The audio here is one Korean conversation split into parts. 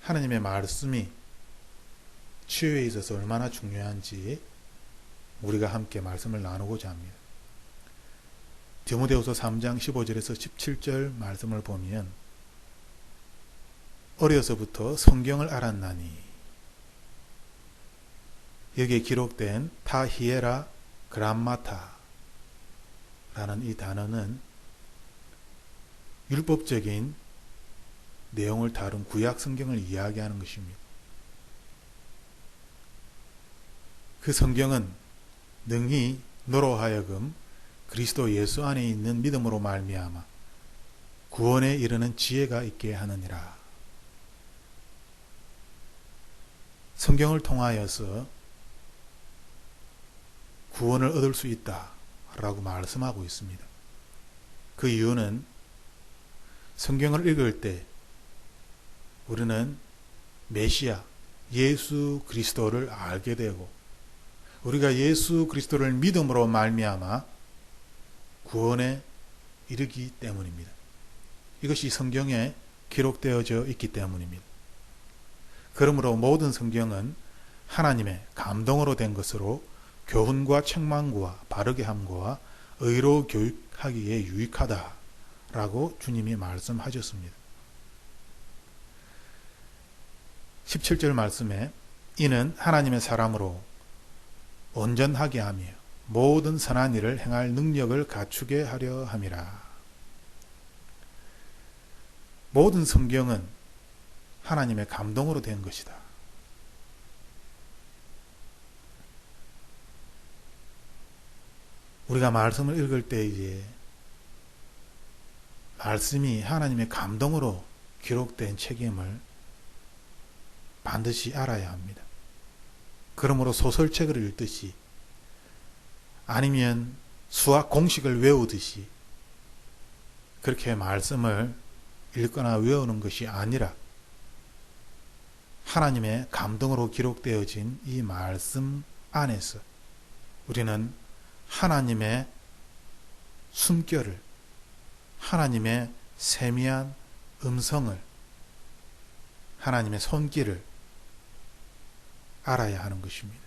하나님의 말씀이 치유에 있어서 얼마나 중요한지 우리가 함께 말씀을 나누고자 합니다. 디모데후서 3장 15절에서 17절 말씀을 보면 어려서부터 성경을 알았나니, 여기에 기록된 타히에라 그람마타 라는 이 단어는 율법적인 내용을 다룬 구약 성경을 이야기하는 것입니다. 그 성경은 능히 너로 하여금 그리스도 예수 안에 있는 믿음으로 말미암아 구원에 이르는 지혜가 있게 하느니라. 성경을 통하여서 구원을 얻을 수 있다라고 말씀하고 있습니다. 그 이유는 성경을 읽을 때 우리는 메시아 예수 그리스도를 알게 되고, 우리가 예수 그리스도를 믿음으로 말미암아 구원에 이르기 때문입니다. 이것이 성경에 기록되어져 있기 때문입니다. 그러므로 모든 성경은 하나님의 감동으로 된 것으로 교훈과 책망과 바르게 함과 의로 교육하기에 유익하다라고 주님이 말씀하셨습니다. 17절 말씀에 이는 하나님의 사람으로 온전하게 하며 모든 선한 일을 행할 능력을 갖추게 하려 함이라. 모든 성경은 하나님의 감동으로 된 것이다. 우리가 말씀을 읽을 때에 말씀이 하나님의 감동으로 기록된 책임을 반드시 알아야 합니다. 그러므로 소설책을 읽듯이 아니면 수학 공식을 외우듯이 그렇게 말씀을 읽거나 외우는 것이 아니라 하나님의 감동으로 기록되어진 이 말씀 안에서 우리는 하나님의 숨결을, 하나님의 세미한 음성을, 하나님의 손길을 알아야 하는 것입니다.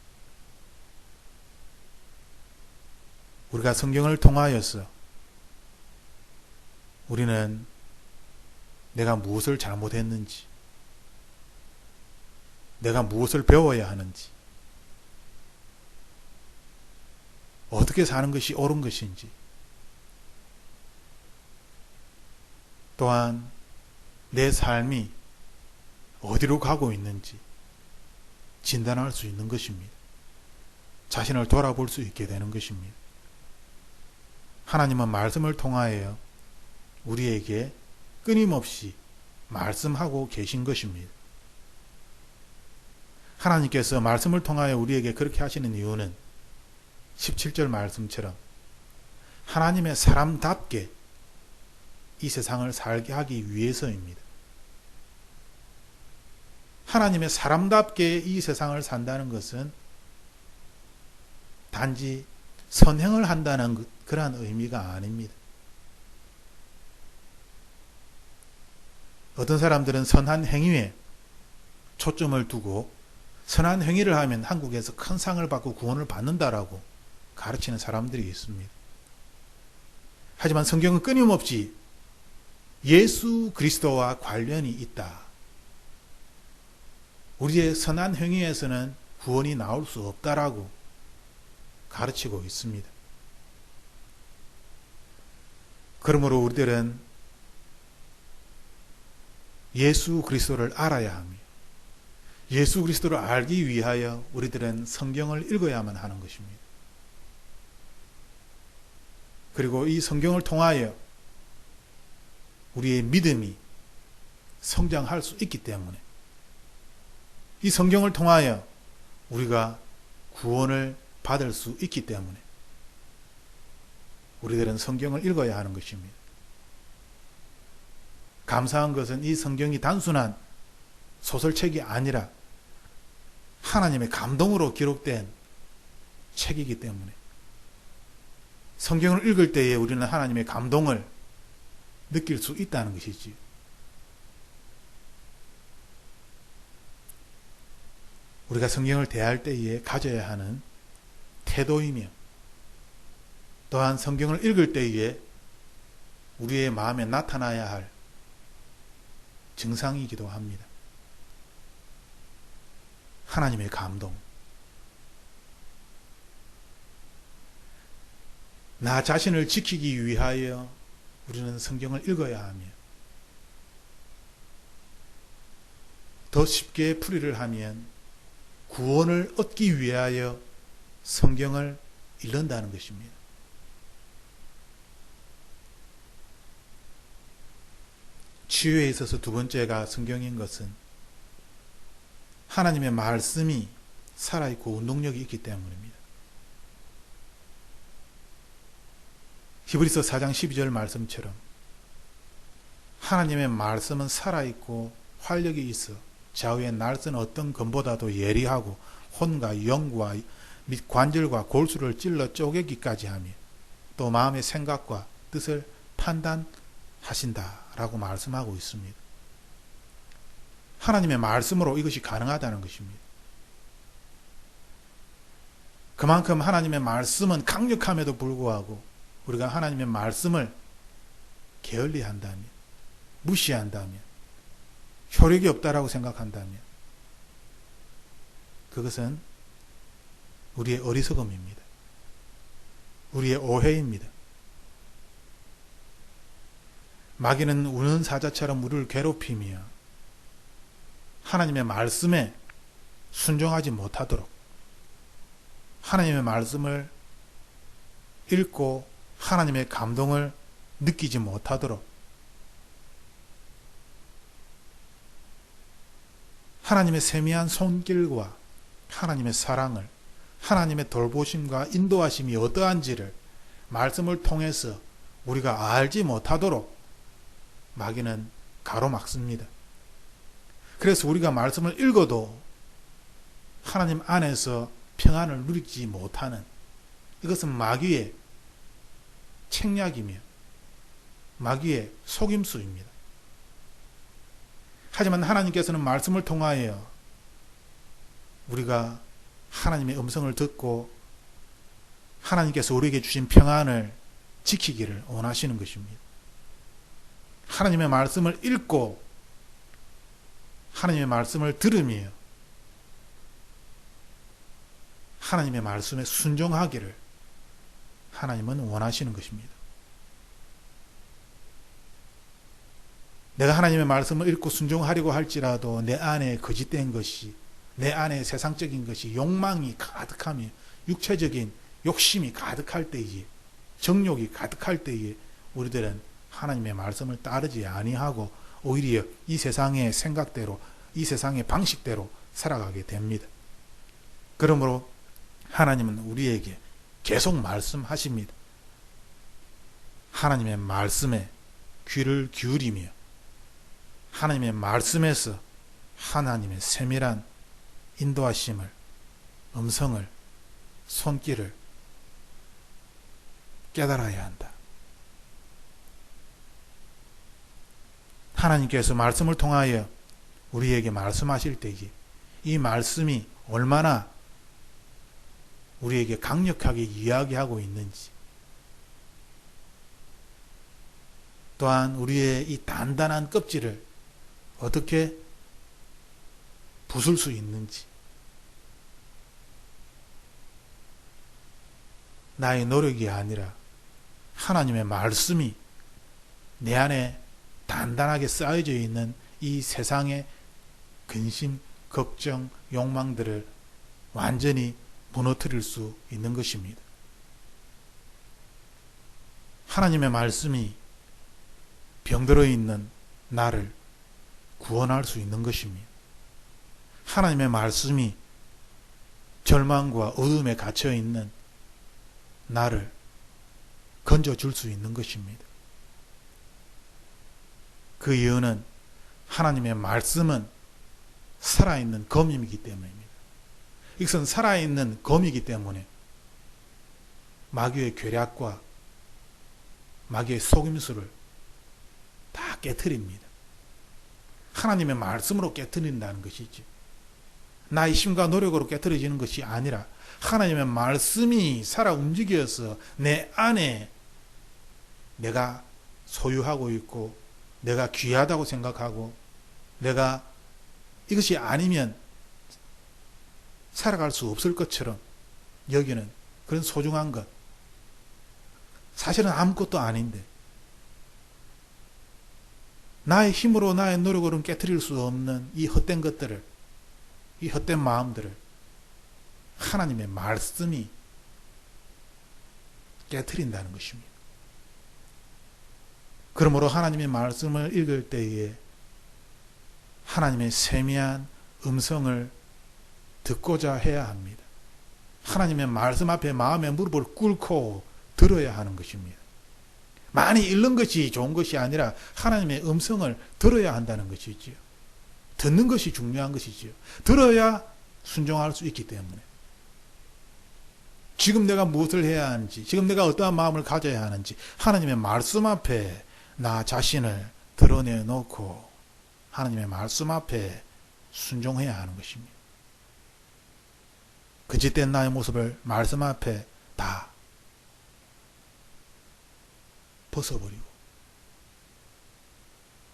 우리가 성경을 통하여서 우리는 내가 무엇을 잘못했는지, 내가 무엇을 배워야 하는지, 어떻게 사는 것이 옳은 것인지, 또한 내 삶이 어디로 가고 있는지 진단할 수 있는 것입니다. 자신을 돌아볼 수 있게 되는 것입니다. 하나님은 말씀을 통하여 우리에게 끊임없이 말씀하고 계신 것입니다. 하나님께서 말씀을 통하여 우리에게 그렇게 하시는 이유는 17절 말씀처럼 하나님의 사람답게 이 세상을 살게 하기 위해서입니다. 하나님의 사람답게 이 세상을 산다는 것은 단지 선행을 한다는 그러한 의미가 아닙니다. 어떤 사람들은 선한 행위에 초점을 두고 선한 행위를 하면 한국에서 큰 상을 받고 구원을 받는다라고 가르치는 사람들이 있습니다. 하지만 성경은 끊임없이 예수 그리스도와 관련이 있다. 우리의 선한 행위에서는 구원이 나올 수 없다라고 가르치고 있습니다. 그러므로 우리들은 예수 그리스도를 알아야 합니다. 예수 그리스도를 알기 위하여 우리들은 성경을 읽어야만 하는 것입니다. 그리고 이 성경을 통하여 우리의 믿음이 성장할 수 있기 때문에, 이 성경을 통하여 우리가 구원을 받을 수 있기 때문에 우리들은 성경을 읽어야 하는 것입니다. 감사한 것은 이 성경이 단순한 소설책이 아니라 하나님의 감동으로 기록된 책이기 때문에 성경을 읽을 때에 우리는 하나님의 감동을 느낄 수 있다는 것이지. 우리가 성경을 대할 때에 가져야 하는 태도이며, 또한 성경을 읽을 때에 우리의 마음에 나타나야 할 증상이기도 합니다. 하나님의 감동. 나 자신을 지키기 위하여 우리는 성경을 읽어야 하며, 더 쉽게 풀이를 하면 구원을 얻기 위하여 성경을 읽는다는 것입니다. 치유에 있어서 두 번째가 성경인 것은 하나님의 말씀이 살아있고 운동력이 있기 때문입니다. 히브리서 4장 12절 말씀처럼 하나님의 말씀은 살아있고 활력이 있어 좌우에 날선 어떤 검보다도 예리하고 혼과 영과 및 관절과 골수를 찔러 쪼개기까지 하며 또 마음의 생각과 뜻을 판단하신다라고 말씀하고 있습니다. 하나님의 말씀으로 이것이 가능하다는 것입니다. 그만큼 하나님의 말씀은 강력함에도 불구하고 우리가 하나님의 말씀을 게을리한다면, 무시한다면, 효력이 없다라고 생각한다면 그것은 우리의 어리석음입니다. 우리의 오해입니다. 마귀는 우는 사자처럼 우리를 괴롭히며 하나님의 말씀에 순종하지 못하도록, 하나님의 말씀을 읽고 하나님의 감동을 느끼지 못하도록, 하나님의 세미한 손길과 하나님의 사랑을, 하나님의 돌보심과 인도하심이 어떠한지를 말씀을 통해서 우리가 알지 못하도록 마귀는 가로막습니다. 그래서 우리가 말씀을 읽어도 하나님 안에서 평안을 누리지 못하는, 이것은 마귀의 책략이며 마귀의 속임수입니다. 하지만 하나님께서는 말씀을 통하여 우리가 하나님의 음성을 듣고 하나님께서 우리에게 주신 평안을 지키기를 원하시는 것입니다. 하나님의 말씀을 읽고 하나님의 말씀을 들으며 하나님의 말씀에 순종하기를 하나님은 원하시는 것입니다. 내가 하나님의 말씀을 읽고 순종하려고 할지라도 내 안에 거짓된 것이, 내 안에 세상적인 것이, 욕망이 가득하며 육체적인 욕심이 가득할 때에, 정욕이 가득할 때에 우리들은 하나님의 말씀을 따르지 아니하고 오히려 이 세상의 생각대로, 이 세상의 방식대로 살아가게 됩니다. 그러므로 하나님은 우리에게 계속 말씀하십니다. 하나님의 말씀에 귀를 기울이며 하나님의 말씀에서 하나님의 세밀한 인도하심을, 음성을, 손길을 깨달아야 한다. 하나님께서 말씀을 통하여 우리에게 말씀하실 때에 이 말씀이 얼마나 우리에게 강력하게 이야기하고 있는지, 또한 우리의 이 단단한 껍질을 어떻게 부술 수 있는지, 나의 노력이 아니라 하나님의 말씀이 내 안에 단단하게 쌓여져 있는 이 세상의 근심, 걱정, 욕망들을 완전히 무너뜨릴 수 있는 것입니다. 하나님의 말씀이 병들어 있는 나를 구원할 수 있는 것입니다. 하나님의 말씀이 절망과 어둠에 갇혀 있는 나를 건져줄 수 있는 것입니다. 그 이유는 하나님의 말씀은 살아있는 검이기 때문입니다. 이것은 살아있는 검이기 때문에 마귀의 괴략과 마귀의 속임수를 다 깨트립니다. 하나님의 말씀으로 깨트린다는 것이지. 나의 힘과 노력으로 깨트려지는 것이 아니라 하나님의 말씀이 살아 움직여서 내 안에 내가 소유하고 있고 내가 귀하다고 생각하고 내가 이것이 아니면 살아갈 수 없을 것처럼 여기는 그런 소중한 것, 사실은 아무것도 아닌데 나의 힘으로 나의 노력으로는 깨트릴 수 없는 이 헛된 것들을, 이 헛된 마음들을 하나님의 말씀이 깨트린다는 것입니다. 그러므로 하나님의 말씀을 읽을 때에 하나님의 세미한 음성을 듣고자 해야 합니다. 하나님의 말씀 앞에 마음의 무릎을 꿇고 들어야 하는 것입니다. 많이 읽는 것이 좋은 것이 아니라 하나님의 음성을 들어야 한다는 것이지요. 듣는 것이 중요한 것이지요. 들어야 순종할 수 있기 때문에. 지금 내가 무엇을 해야 하는지, 지금 내가 어떠한 마음을 가져야 하는지 하나님의 말씀 앞에 나 자신을 드러내놓고 하나님의 말씀 앞에 순종해야 하는 것입니다. 거짓된 나의 모습을 말씀 앞에 다 벗어버리고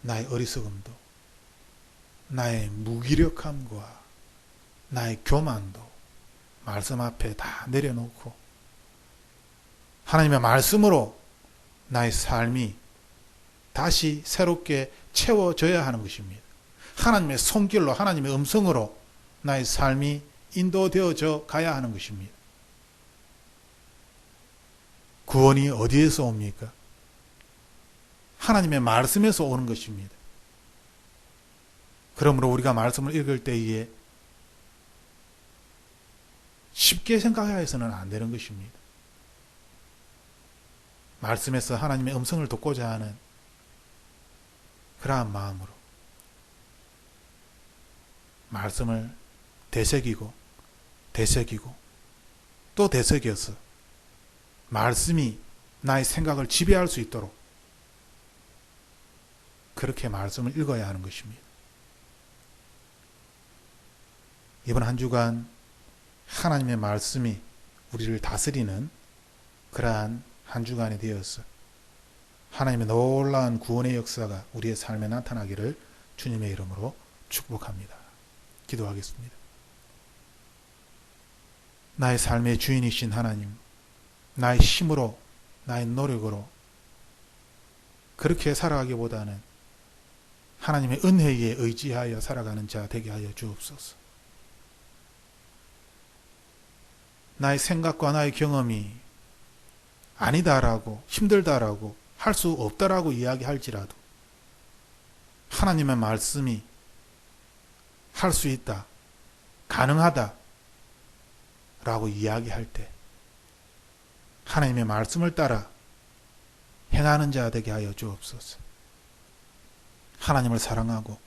나의 어리석음도 나의 무기력함과 나의 교만도 말씀 앞에 다 내려놓고 하나님의 말씀으로 나의 삶이 다시 새롭게 채워져야 하는 것입니다. 하나님의 손길로 하나님의 음성으로 나의 삶이 인도되어져 가야 하는 것입니다. 구원이 어디에서 옵니까? 하나님의 말씀에서 오는 것입니다. 그러므로 우리가 말씀을 읽을 때에 쉽게 생각해서는 안 되는 것입니다. 말씀에서 하나님의 음성을 듣고자 하는 그러한 마음으로 말씀을 되새기고 또 되새겨서 말씀이 나의 생각을 지배할 수 있도록 그렇게 말씀을 읽어야 하는 것입니다. 이번 한 주간 하나님의 말씀이 우리를 다스리는 그러한 한 주간이 되어서 하나님의 놀라운 구원의 역사가 우리의 삶에 나타나기를 주님의 이름으로 축복합니다. 기도하겠습니다. 나의 삶의 주인이신 하나님, 나의 힘으로, 나의 노력으로 그렇게 살아가기보다는 하나님의 은혜에 의지하여 살아가는 자 되게 하여 주옵소서. 나의 생각과 나의 경험이 아니다라고, 힘들다라고, 할 수 없다라고 이야기할지라도 하나님의 말씀이 할 수 있다, 가능하다 라고 이야기할 때 하나님의 말씀을 따라 행하는 자 되게 하여 주옵소서. 하나님을 사랑하고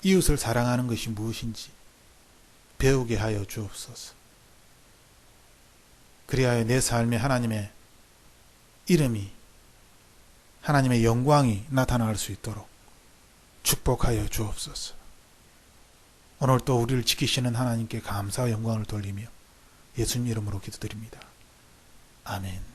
이웃을 사랑하는 것이 무엇인지 배우게 하여 주옵소서. 그리하여 내 삶에 하나님의 이름이, 하나님의 영광이 나타날 수 있도록 축복하여 주옵소서. 오늘 또 우리를 지키시는 하나님께 감사와 영광을 돌리며 예수님 이름으로 기도드립니다. 아멘.